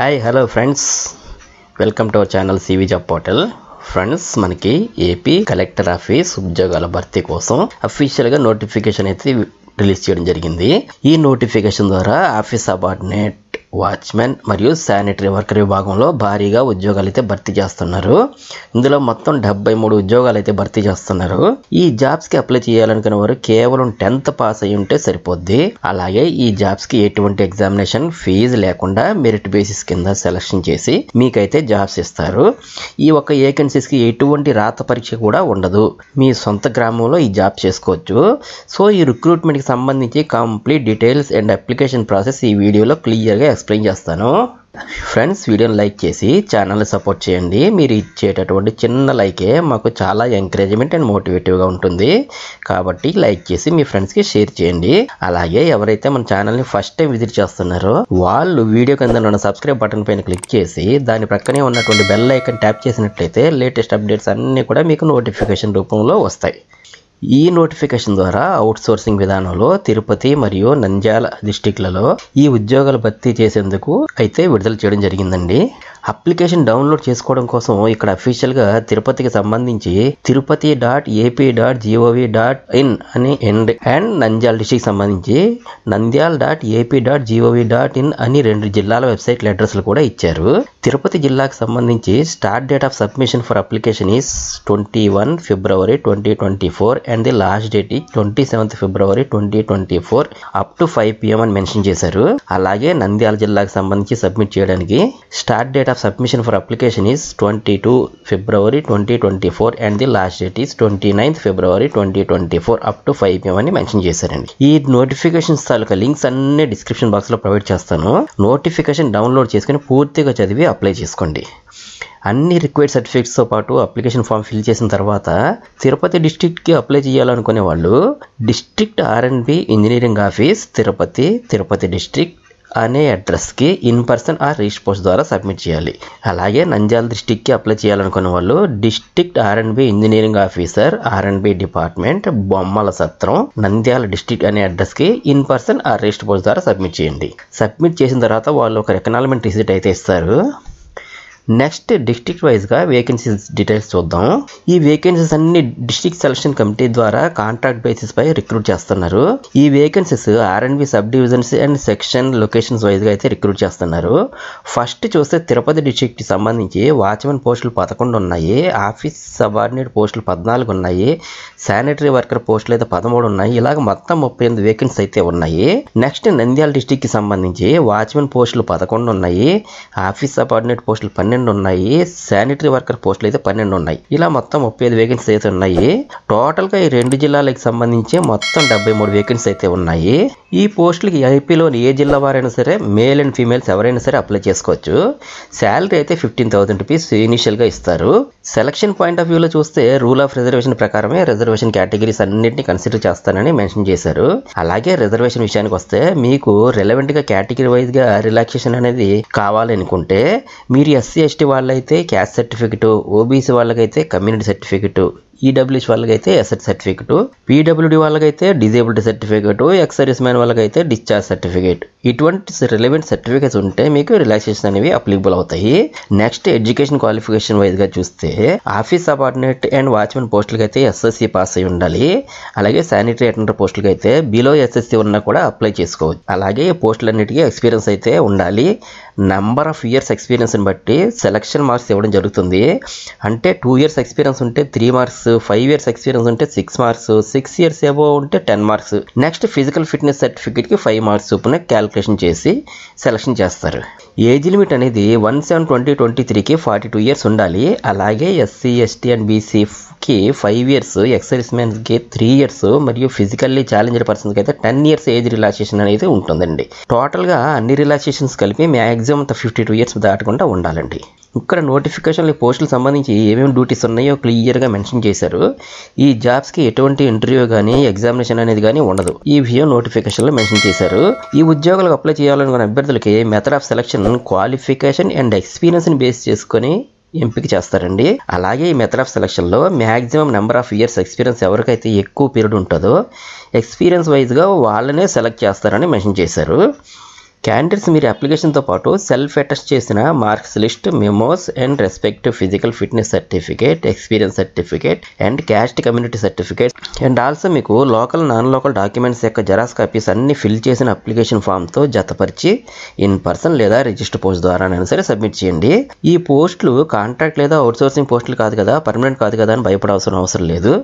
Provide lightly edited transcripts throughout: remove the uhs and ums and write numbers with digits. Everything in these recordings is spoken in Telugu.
Hi hello friends, welcome to our channel CV job portal. Friends, మనకి ఏపీ కలెక్టర్ ఆఫీస్ ఉద్యోగాల భర్తీ కోసం అఫీషియల్గా నోటిఫికేషన్ అయితే రిలీజ్ చేయడం జరిగింది. ఈ నోటిఫికేషన్ ద్వారా ఆఫీస్ సబార్డినేట్, వాచ్మెన్ మరియు శానిటరీ వర్కర్ విభాగంలో భారీగా ఉద్యోగాలు అయితే భర్తీ చేస్తున్నారు. ఇందులో మొత్తం 73 ఉద్యోగాలు అయితే భర్తీ చేస్తున్నారు. ఈ జాబ్స్ కి అప్లై చేయాలనుకునే వారు కేవలం 10th పాస్ అయి ఉంటే సరిపోద్ది. అలాగే ఈ జాబ్స్ కి ఎటువంటి ఎగ్జామినేషన్ ఫీజు లేకుండా మెరిట్ బేసిస్ కింద సెలక్షన్ చేసి మీకైతే జాబ్స్ ఇస్తారు. ఈ ఒక్క వేకెన్సీస్ కి ఎటువంటి రాత పరీక్ష కూడా ఉండదు. మీ సొంత గ్రామంలో ఈ జాబ్ చేసుకోవచ్చు. సో ఈ రిక్రూట్మెంట్ కి సంబంధించి complete details and application process ఈ వీడియోలో క్లియర్ గా ఎక్స్ప్లెయిన్ చేస్తాను. ఫ్రెండ్స్, వీడియోని లైక్ చేసి ఛానల్ని సపోర్ట్ చేయండి. మీరు ఇచ్చేటటువంటి చిన్న లైకే మాకు చాలా ఎంకరేజ్మెంట్ అండ్ మోటివేటివ్గా ఉంటుంది. కాబట్టి లైక్ చేసి మీ ఫ్రెండ్స్కి షేర్ చేయండి. అలాగే ఎవరైతే మన ఛానల్ని ఫస్ట్ టైం విజిట్ చేస్తున్నారో వాళ్ళు వీడియో కింద ఉన్న సబ్స్క్రైబ్ బటన్ పైన క్లిక్ చేసి దాని ప్రక్కనే ఉన్నటువంటి బెల్ ఐకాన్ ట్యాప్ చేసినట్లయితే లేటెస్ట్ అప్డేట్స్ అన్నీ కూడా మీకు నోటిఫికేషన్ రూపంలో వస్తాయి. ఈ నోటిఫికేషన్ ద్వారా అవుట్ సోర్సింగ్ విధానంలో తిరుపతి మరియు నంద్యాల డిస్టిక్లలో ఈ ఉద్యోగాలు భర్తీ చేసేందుకు అయితే విడుదల చేయడం జరిగిందండి. అప్లికేషన్ డౌన్లోడ్ చేసుకోవడం కోసం ఇక్కడ అఫీషియల్గా తిరుపతికి సంబంధించి tirupati.ap.gov.in అని అండ్ నంద్యాల డిస్టిక్ సంబంధించి nandyal.ap.gov.in అని 2 జిల్లాల వెబ్సైట్ల అడ్రస్లు కూడా ఇచ్చారు. తిరుపతి జిల్లాకు సంబంధించి start date of submission for application is 21 February 2024 and the last date ఈ 27th February 2024 up to 5 PM అని మెన్షన్ చేశారు. అలాగే నంద్యాల జిల్లాకు సంబంధించి సబ్మిట్ చేయడానికి start date of submission for application is 22 February 2024 and the last date is 29th February 2024 up to 5 PM అని మెన్షన్ చేశారండి. ఈ నోటిఫికేషన్స్ తాలూకా లింక్స్ అన్ని డిస్క్రిప్షన్ బాక్స్ లో ప్రొవైడ్ చేస్తాను. నోటిఫికేషన్ డౌన్లోడ్ చేసుకుని పూర్తిగా చదివి అప్లై చేసుకోండి. అన్ని రిక్వైర్డ్ సర్టిఫికేట్స్తో పాటు అప్లికేషన్ ఫామ్ ఫిల్ చేసిన తర్వాత తిరుపతి డిస్ట్రిక్ట్కి అప్లై చేయాలనుకునే వాళ్ళు district R&B engineering office Tirupati district అనే అడ్రస్కి in person are register post ద్వారా సబ్మిట్ చేయాలి. అలాగే నంద్యాల డిస్ట్రిక్ట్కి అప్లై చేయాలనుకున్న వాళ్ళు district R&B engineering officer R&B department బొమ్మల సత్రం నంద్యాల డిస్ట్రిక్ట్ అనే అడ్రస్కి in person are register post ద్వారా సబ్మిట్ చేయండి. సబ్మిట్ చేసిన తర్వాత వాళ్ళు ఒక ఎకనాలమెంట్ రిసిట్ అయితే ఇస్తారు. నెక్స్ట్ డిస్ట్రిక్ట్ వైజ్గా వేకెన్సీస్ డీటెయిల్స్ చూద్దాం. ఈ వేకెన్సీస్ అన్ని డిస్ట్రిక్ట్ సెలక్షన్ కమిటీ ద్వారా కాంట్రాక్ట్ బేసిస్ పై రిక్రూట్ చేస్తున్నారు. ఈ vacancies R&B sub divisions and section locations వైజ్గా అయితే రిక్రూట్ చేస్తున్నారు. ఫస్ట్ చూస్తే తిరుపతి డిస్ట్రిక్ట్కి సంబంధించి వాచ్మెన్ పోస్టులు 11 ఉన్నాయి, ఆఫీస్ సబార్డినేట్ పోస్టులు 14 ఉన్నాయి, శానిటరీ వర్కర్ పోస్టులు అయితే 13 ఉన్నాయి. ఇలాగ మొత్తం 38 వేకెన్సీస్ అయితే ఉన్నాయి. నెక్స్ట్ నంద్యాల డిస్ట్రిక్ట్కి సంబంధించి వాచ్మెన్ పోస్టులు 11 ఉన్నాయి, ఆఫీస్ సబార్డినేట్ పోస్టులు 12 ఉన్నాయి, శానిటరీ వర్కర్ పోస్టులు అయితే 12 ఉన్నాయి. ఇలా మొత్తం 35 వేకెన్సీస్ అయితే ఉన్నాయి. టోటల్గా ఈ 2 జిల్లాలకు సంబంధించి మొత్తం 73 వేకెన్సీస్ అయితే ఉన్నాయి. ఈ పోస్టులకి ఏపీలోని ఏ జిల్లా వారైనా సరే మేల్ అండ్ ఫీమేల్స్ ఎవరైనా సరే అప్లై చేసుకోవచ్చు. శాలరీ అయితే 15,000 రూపీస్ ఇనిషియల్గా ఇస్తారు. సెలక్షన్ పాయింట్ ఆఫ్ వ్యూలో చూస్తే రూల్ ఆఫ్ రిజర్వేషన్ ప్రకారమే రిజర్వేషన్ కేటగిరీస్ అన్నింటినీ కన్సిడర్ చేస్తానని మెన్షన్ చేశారు. అలాగే రిజర్వేషన్ విషయానికి వస్తే మీకు రిలవెంట్గా కేటగిరీ వైజ్గా రిలాక్సేషన్ అనేది కావాలనుకుంటే మీరు SC/ST వాళ్ళైతే క్యాస్ట్ సర్టిఫికెట్, OBC వాళ్ళకైతే కమ్యూనిటీ సర్టిఫికెట్, EWS వాళ్ళకైతే ఎస్ఎట్ సర్టిఫికెట్, PWD వాళ్ళకైతే disability certificate, ex service man వాళ్ళకైతే డిశ్చార్జ్ సర్టిఫికేట్, ఇటువంటి రిలవెంట్ సర్టిఫికేట్స్ ఉంటే మీకు రిలాక్సేషన్ అనేవి అప్లికబుల్ అవుతాయి. నెక్స్ట్ ఎడ్యుకేషన్ క్వాలిఫికేషన్ వైజ్గా చూస్తే ఆఫీస్ సబార్డినేట్ అండ్ వాచ్మెన్ పోస్టులకి అయితే SSC పాస్ అయి ఉండాలి. అలాగే శానిటరీ అటెండర్ పోస్టులకి అయితే బిలో SSC ఉన్నా కూడా అప్లై చేసుకోవచ్చు. అలాగే ఈ పోస్టులన్నిటికీ ఎక్స్పీరియన్స్ అయితే ఉండాలి. నంబర్ ఆఫ్ ఇయర్స్ ఎక్స్పీరియన్స్ని బట్టి సెలక్షన్ మార్క్స్ ఇవ్వడం జరుగుతుంది. అంటే 2 years ఎక్స్పీరియన్స్ ఉంటే 3 marks, 5 years ఎక్స్పీరియన్స్ ఉంటే 6 marks, 6 years అబోవ్ ఉంటే 10 marks. నెక్స్ట్ ఫిజికల్ ఫిట్నెస్ సర్టిఫికేట్కి 5 marks చొప్పున క్యాలిక్యులేషన్ చేసి సెలక్షన్ చేస్తారు. ఏజ్ లిమిట్ అనేది 1/7/2023కి 42 years ఉండాలి. అలాగే SC/ST అండ్ BCకి 5 years, ఎక్స్ సర్వీస్ మ్యాన్కి 3 years మరియు ఫిజికల్లీ ఛాలెంజ్డ్ పర్సన్కి అయితే 10 years ఏజ్ రిలాక్సేషన్ అనేది ఉంటుందండి. టోటల్గా అన్ని రిలాక్సేషన్స్ కలిపి మ్యాక్సిమం 52 years దాటకుండా ఉండాలండి. ఇక్కడ నోటిఫికేషన్లు పోస్టులకు సంబంధించి ఏమేమి డ్యూటీస్ ఉన్నాయో క్లియర్గా మెన్షన్ చేశారు. ఈ జాబ్స్కి ఎటువంటి ఇంటర్వ్యూ కానీ ఎగ్జామినేషన్ అనేది కానీ ఉండదు. ఈ విషయం నోటిఫికేషన్లో మెన్షన్ చేశారు. ఈ ఉద్యోగాలకు అప్లై చేయాలనుకున్న అభ్యర్థులకి method of selection qualification and ఎక్స్పీరియన్స్ని బేస్ చేసుకొని ఎంపిక చేస్తారండి. అలాగే ఈ మెథడ్ ఆఫ్ సెలక్షన్లో maximum number of years experience ఎవరికైతే ఎక్కువ పీరియడ్ ఉంటుందో ఎక్స్పీరియన్స్ వైజ్గా వాళ్ళనే సెలెక్ట్ చేస్తారని మెన్షన్ చేశారు. క్యాండిడేట్స్ మీరు అప్లికేషన్తో పాటు సెల్ఫ్ అటెస్ట్ చేసిన marks list, memos and respective physical fitness certificate, experience certificate and caste community certificate and also మీకు లోకల్ నాన్ లోకల్ డాక్యుమెంట్స్ యొక్క జెరాక్స్ కాపీస్ అన్ని ఫిల్ చేసిన అప్లికేషన్ ఫామ్తో జతపరిచి ఇన్ పర్సన్ లేదా రిజిస్టర్ పోస్ట్ ద్వారానైనా సరే సబ్మిట్ చేయండి. ఈ పోస్టులు కాంట్రాక్ట్ లేదా అవుట్సోర్సింగ్ పోస్టులు కాదు కదా, పర్మనెంట్ కాదు కదా అని భయపడాల్సిన అవసరం లేదు.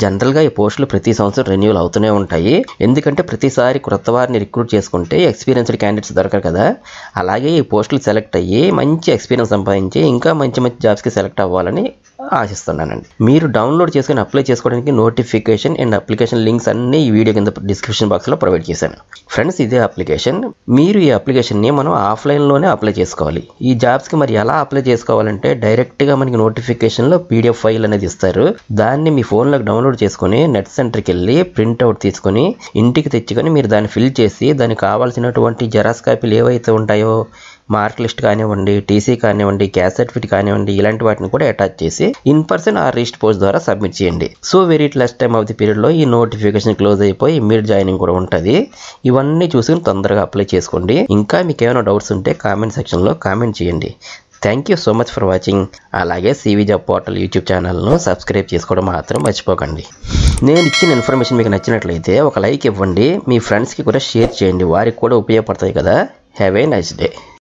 జనరల్గా ఈ పోస్టులు ప్రతి సంవత్సరం రెన్యూవల్ అవుతూనే ఉంటాయి. ఎందుకంటే ప్రతిసారి కొత్త వారిని రిక్రూట్ చేసుకుంటే ఎక్స్పీరియన్స్డ్ క్యాండిడేట్స్ దొరకరు కదా. అలాగే ఈ పోస్టులు సెలెక్ట్ అయ్యి మంచి ఎక్స్పీరియన్స్ సంపాదించి ఇంకా మంచి మంచి జాబ్స్కి సెలెక్ట్ అవ్వాలని ఆశిస్తున్నానండి. మీరు డౌన్లోడ్ చేసుకుని అప్లై చేసుకోవడానికి నోటిఫికేషన్ అండ్ అప్లికేషన్ లింక్స్ అన్ని ఈ వీడియో కింద డిస్క్రిప్షన్ బాక్స్లో ప్రొవైడ్ చేశాను. ఫ్రెండ్స్, ఇదే అప్లికేషన్. మీరు ఈ అప్లికేషన్ని మనం ఆఫ్లైన్లోనే అప్లై చేసుకోవాలి. ఈ జాబ్స్కి మరి ఎలా అప్లై చేసుకోవాలంటే డైరెక్ట్గా మనకి నోటిఫికేషన్లో పీడిఎఫ్ ఫైల్ అనేది ఇస్తారు. దాన్ని మీ ఫోన్లోకి డౌన్లోడ్ చేసుకుని నెట్ సెంటర్కి వెళ్ళి ప్రింట్అవుట్ తీసుకొని ఇంటికి తెచ్చుకొని మీరు దాన్ని ఫిల్ చేసి దానికి కావాల్సినటువంటి జెరాక్స్ కాపీలు ఏవైతే ఉంటాయో మార్క్ లిస్ట్ కానివ్వండి, టీసీ కానివ్వండి, క్యాస్ట్ సర్టిఫికేట్ కానివ్వండి, ఇలాంటి వాటిని కూడా అటాచ్ చేసి in person are register post ద్వారా సబ్మిట్ చేయండి. So very less time of the పీరియడ్లో ఈ నోటిఫికేషన్ క్లోజ్ అయిపోయి ఇమ్మీడియట్ జాయినింగ్ కూడా ఉంటుంది. ఇవన్నీ చూసుకుని తొందరగా అప్లై చేసుకోండి. ఇంకా మీకు ఏమైనా డౌట్స్ ఉంటే కామెంట్ సెక్షన్లో కామెంట్ చేయండి. Thank you so much for watching. అలాగే CV జాబ్ పోర్టల్ యూట్యూబ్ ఛానల్ను సబ్స్క్రైబ్ చేసుకోవడం మాత్రం మర్చిపోకండి. నేను ఇచ్చిన ఇన్ఫర్మేషన్ మీకు నచ్చినట్లయితే ఒక లైక్ ఇవ్వండి. మీ ఫ్రెండ్స్కి కూడా షేర్ చేయండి, వారికి కూడా ఉపయోగపడతాయి కదా. Have a nice day.